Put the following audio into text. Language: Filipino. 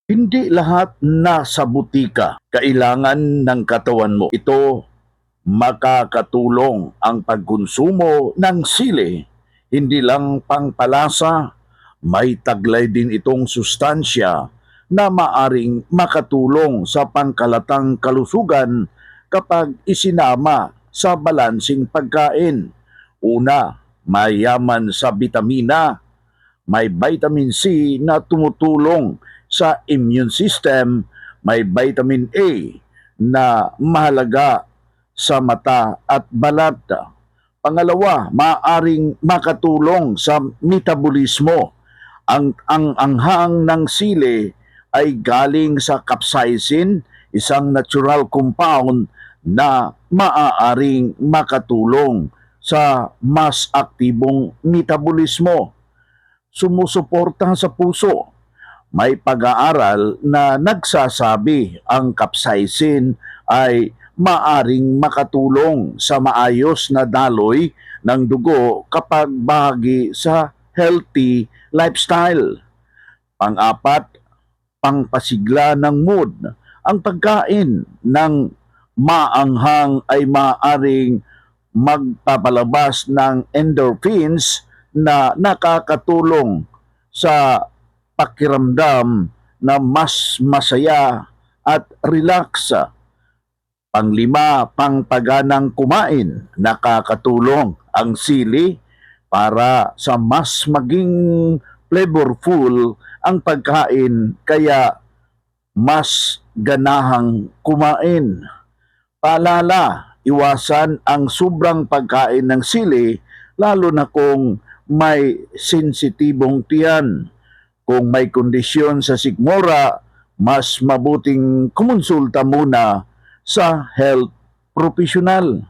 Hindi lahat nasa butika kailangan ng katawan mo. Ito makakatulong ang pagkonsumo ng sili. Hindi lang pangpalasa, may taglay din itong sustansya na maaring makatulong sa pangkalatang kalusugan kapag isinama sa balansing pagkain. Una, mayaman sa bitamina, may vitamin C na tumutulong sa immune system, may vitamin A na mahalaga sa mata at balat. Pangalawa, maaring makatulong sa metabolismo. Ang anghang ng sili ay galing sa capsaicin, isang natural compound na maaaring makatulong sa mas aktibong metabolismo. Sumusuporta sa puso. May pag-aaral na nagsasabi ang capsaicin ay maaring makatulong sa maayos na daloy ng dugo kapag bahagi sa healthy lifestyle. Pang-apat, pangpasigla ng mood. Ang pagkain ng maanghang ay maaring magpapalabas ng endorphins na nakakatulong sa pakiramdam na mas masaya at relax. Panglima, pangpaganang kumain. Nakakatulong ang sili para sa mas maging flavorful ang pagkain kaya mas ganahang kumain. Paalala, iwasan ang sobrang pagkain ng sili lalo na kung may sensitibong tiyan. Kung may kondisyon sa sigmura, mas mabuting kumonsulta muna sa health professional.